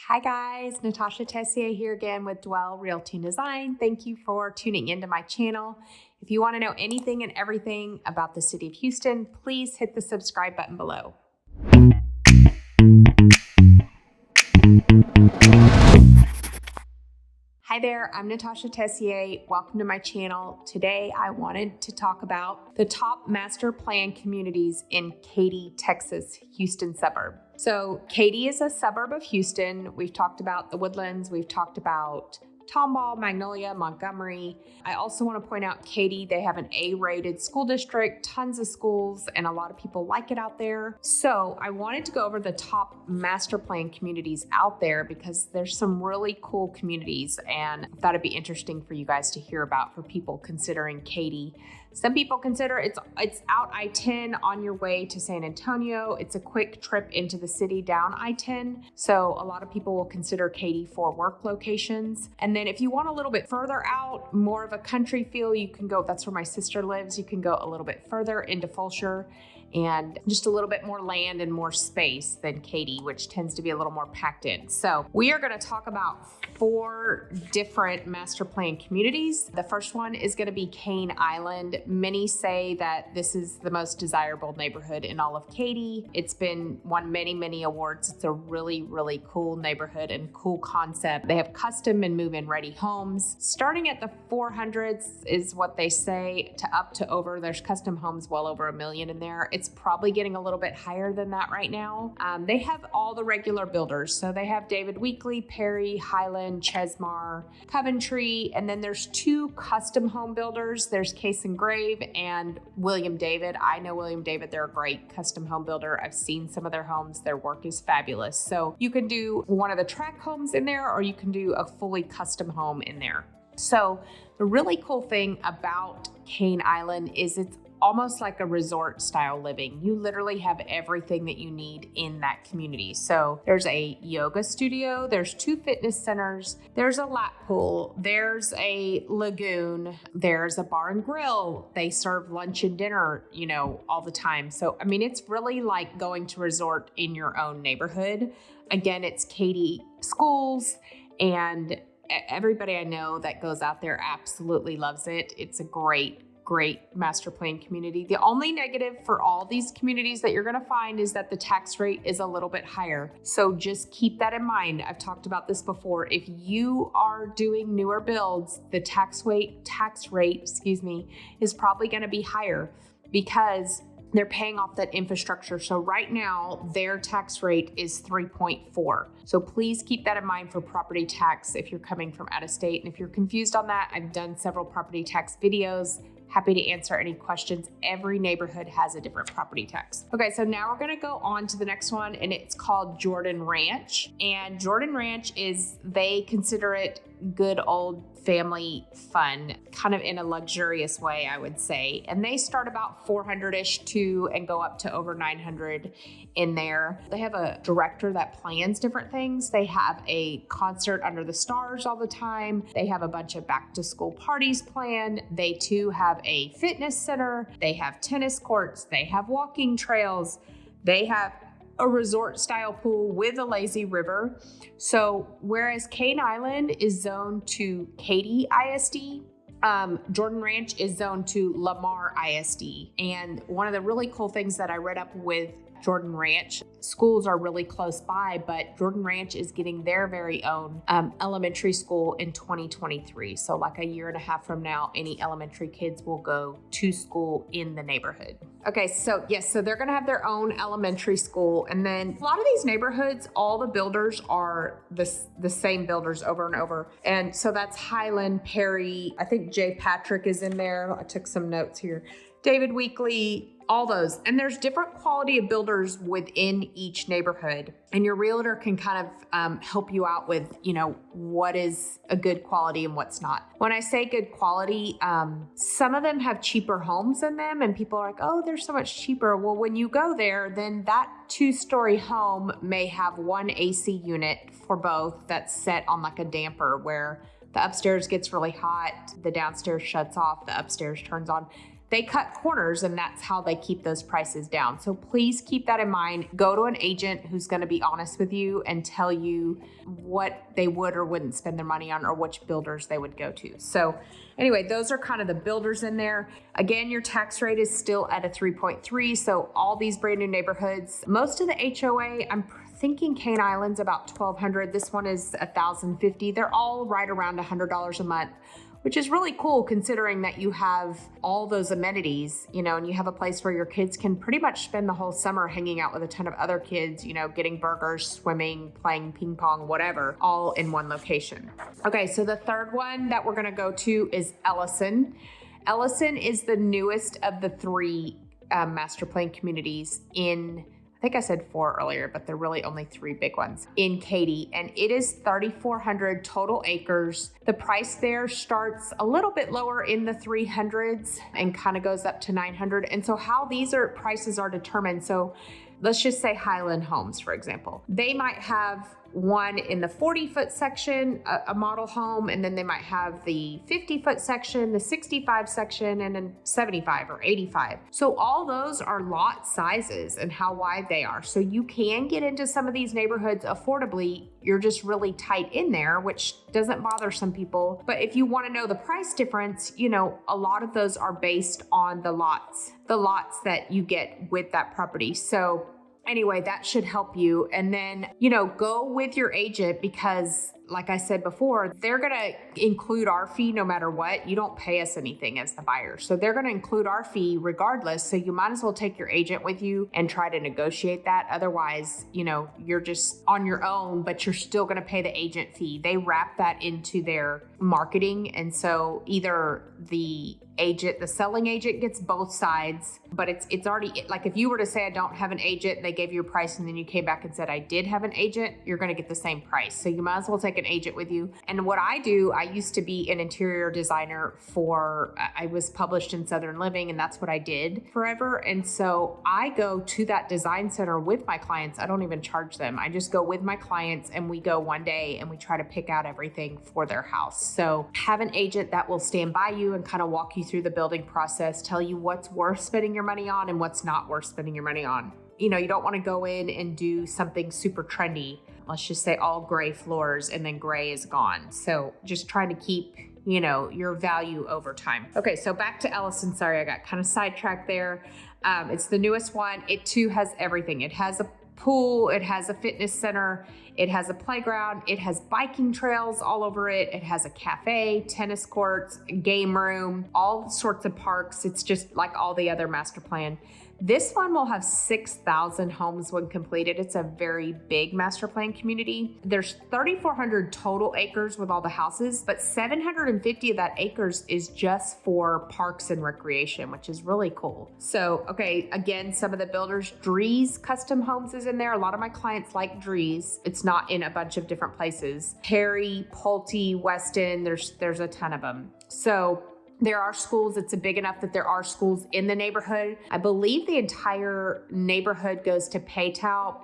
Hi guys, Natasha Tessier here again with Dwell Realty and Design. Thank you for tuning into my channel. If you want to know anything and everything about the city of Houston, please hit the subscribe button below. Hi there, I'm Natasha Tessier. Welcome to my channel. Today I wanted to talk about the top master plan communities in Katy, Texas, Houston suburb. So Katy is a suburb of Houston. We've talked about the Woodlands. We've talked about Tomball, Magnolia, Montgomery. I also want to point out Katy, they have an A-rated school district, tons of schools, and a lot of people like it out there. So I wanted to go over the top master plan communities out there because there's some really cool communities, and I thought it'd be interesting for you guys to hear about for people considering Katy. Some people consider it's out I-10 on your way to San Antonio. It's a quick trip into the city down I-10. So a lot of people will consider Katy for work locations. And then if you want a little bit further out, more of a country feel, you can go, that's where my sister lives. You can go a little bit further into Fulshire and just a little bit more land and more space than Katy, which tends to be a little more packed in. So we are going to talk about 4 different master plan communities. The first one is going to be Cane Island. Many say that this is the most desirable neighborhood in all of Katy. It's won many awards. It's a really, really cool neighborhood and cool concept. They have custom and move-in ready homes. Starting at the 400s is what they say, to up to over, there's custom homes well over $1 million in there. It's probably getting a little bit higher than that right now. They have all the regular builders. So they have David Weekley, Perry, Highland, Chesmar, Coventry, and then there's 2 custom home builders. There's Case and Grave and William David. I know William David, they're a great custom home builder. I've seen some of their homes. Their work is fabulous. So you can do one of the tract homes in there, or you can do a fully custom home in there. So the really cool thing about Cane Island is it's almost like a resort style living. You literally have everything that you need in that community. So there's a yoga studio, there's 2 fitness centers, there's a lap pool, there's a lagoon, there's a bar and grill. They serve lunch and dinner, all the time. So, I mean, it's really like going to resort in your own neighborhood. Again, it's Katy schools, and everybody I know that goes out there absolutely loves it. It's a great master plan community. The only negative for all these communities that you're going to find is that the tax rate is a little bit higher. So just keep that in mind. I've talked about this before. If you are doing newer builds, the tax rate, is probably going to be higher because they're paying off that infrastructure. So right now, their tax rate is 3.4. So please keep that in mind for property tax if you're coming from out of state. And if you're confused on that, I've done several property tax videos. Happy to answer any questions. Every neighborhood has a different property tax. Okay, so now we're gonna go on to the next one, and it's called Jordan Ranch. And Jordan Ranch they consider it good old family fun, kind of in a luxurious way, I would say. And they start about 400-ish too and go up to over 900 in there. They have a director that plans different things. They have a concert under the stars all the time. They have a bunch of back to school parties planned. They too have a fitness center. They have tennis courts. They have walking trails. They have a resort style pool with a lazy river. So whereas Cane Island is zoned to Katy ISD, Jordan Ranch is zoned to Lamar ISD. And one of the really cool things that I read up with Jordan Ranch, schools are really close by, but Jordan Ranch is getting their very own elementary school in 2023. So like a year and a half from now, any elementary kids will go to school in the neighborhood. Okay, so yes, so they're gonna have their own elementary school. And then a lot of these neighborhoods, all the builders are the same builders over and over. And so that's Highland, Perry, I think Jay Patrick is in there. I took some notes here. David Weekley, all those. And there's different quality of builders within each neighborhood. And your realtor can kind of help you out with, what is a good quality and what's not. When I say good quality, some of them have cheaper homes in them and people are like, oh, they're so much cheaper. Well, when you go there, then that 2-story home may have 1 AC unit for both that's set on like a damper where the upstairs gets really hot, the downstairs shuts off, the upstairs turns on. they cut corners, and that's how they keep those prices down. So please keep that in mind. Go to an agent who's going to be honest with you and tell you what they would or wouldn't spend their money on, or which builders they would go to. So anyway, those are kind of the builders in there. Again, your tax rate is still at a 3.3. So all these brand new neighborhoods, most of the HOA, I'm thinking Cane Island's about $1,200. This one is $1,050. They're all right around $100 a month, which is really cool considering that you have all those amenities, and you have a place where your kids can pretty much spend the whole summer hanging out with a ton of other kids, getting burgers, swimming, playing ping pong, whatever, all in one location. Okay, so the third one that we're gonna go to is Elyson. Elyson is the newest of the three master plan communities I think I said 4 earlier, but they're really only 3 big ones in Katy, and it is 3,400 total acres. The price there starts a little bit lower in the 300s and kind of goes up to 900. And so how these prices are determined. So let's just say Highland Homes, for example. They might have one in the 40-foot section, a model home, and then they might have the 50-foot section, the 65 section, and then 75 or 85. So all those are lot sizes and how wide they are. So you can get into some of these neighborhoods affordably. You're just really tight in there, which doesn't bother some people. But if you want to know the price difference, a lot of those are based on the lots that you get with that property. So anyway, that should help you. And then, go with your agent because, like I said before, they're going to include our fee no matter what. You don't pay us anything as the buyer. So they're going to include our fee regardless. So you might as well take your agent with you and try to negotiate that. Otherwise, you're just on your own, but you're still going to pay the agent fee. They wrap that into their marketing. And so either the selling agent gets both sides, but it's already, like if you were to say, I don't have an agent, they gave you a price, and then you came back and said, I did have an agent, you're going to get the same price. So you might as well take an agent with you. And what I do, I used to be an interior designer I was published in Southern Living, and that's what I did forever. And so I go to that design center with my clients. I don't even charge them. I just go with my clients, and we go one day and we try to pick out everything for their house. So have an agent that will stand by you and kind of walk you through the building process, tell you what's worth spending your money on and what's not worth spending your money on. You don't want to go in and do something super trendy. Let's just say all gray floors, and then gray is gone. So just trying to keep, your value over time. Okay, so back to Elyson. Sorry, I got kind of sidetracked there. It's the newest one. It too has everything. It has a pool, it has a fitness center, it has a playground, it has biking trails all over it, it has a cafe, tennis courts, game room, all sorts of parks. It's just like all the other master plan. This one will have 6,000 homes when completed. It's a very big master plan community. There's 3,400 total acres with all the houses, but 750 of that acres is just for parks and recreation, which is really cool. So, okay, again, some of the builders, Drees Custom Homes is in there. A lot of my clients like Drees. It's not in a bunch of different places. Perry, Pulte, Weston, there's a ton of them. So there are schools. It's big enough that there are schools in the neighborhood. I believe the entire neighborhood goes to Paytow.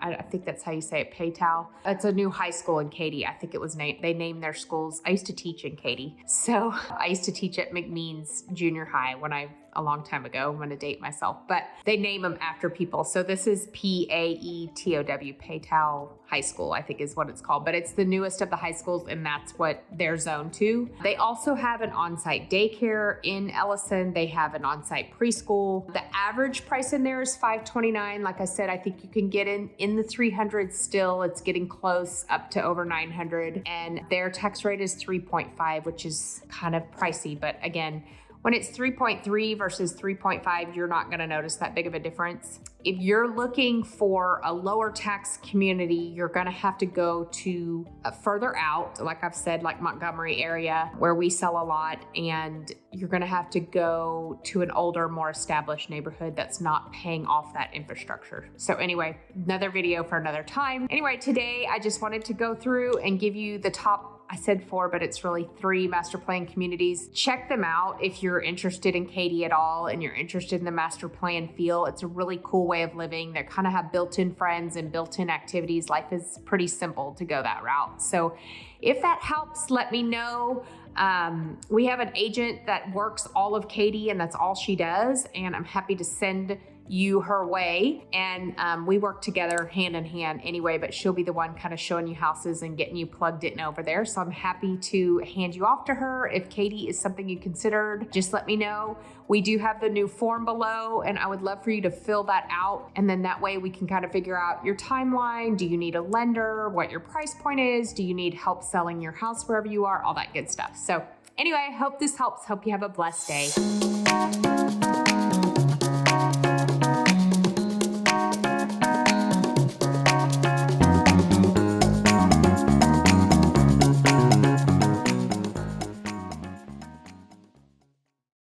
I think that's how you say it, Paytow. It's a new high school in Katy. I think it was they named their schools. I used to teach in Katy. So I used to teach at McMeans Junior High a long time ago. I'm going to date myself, but they name them after people. So this is Paetow, Paytow High School, I think is what it's called, but it's the newest of the high schools, and that's what they're zoned to. They also have an on-site daycare in Elyson. They have an on-site preschool. The average price in there is $529. Like I said, I think you can get in the 300s still. It's getting close up to over 900, and their tax rate is 3.5, which is kind of pricey, but again, when it's 3.3 versus 3.5, you're not going to notice that big of a difference. If you're looking for a lower tax community, you're going to have to go to further out, like I've said, like Montgomery area where we sell a lot, and you're going to have to go to an older, more established neighborhood that's not paying off that infrastructure. So anyway, another video for another time. Anyway, today I just wanted to go through and give you the top I said 4, but it's really 3 Masterplan communities. Check them out if you're interested in Katy at all and you're interested in the master plan feel. It's a really cool way of living. They kind of have built-in friends and built-in activities. Life is pretty simple to go that route. So if that helps, let me know. We have an agent that works all of Katy, and that's all she does. And I'm happy to send you her way. And we work together hand in hand anyway, but she'll be the one kind of showing you houses and getting you plugged in over there. So I'm happy to hand you off to her. If Katy is something you considered, just let me know. We do have the new form below, and I would love for you to fill that out. And then that way we can kind of figure out your timeline. Do you need a lender? What your price point is? Do you need help selling your house wherever you are? All that good stuff. So anyway, hope this helps. Hope you have a blessed day.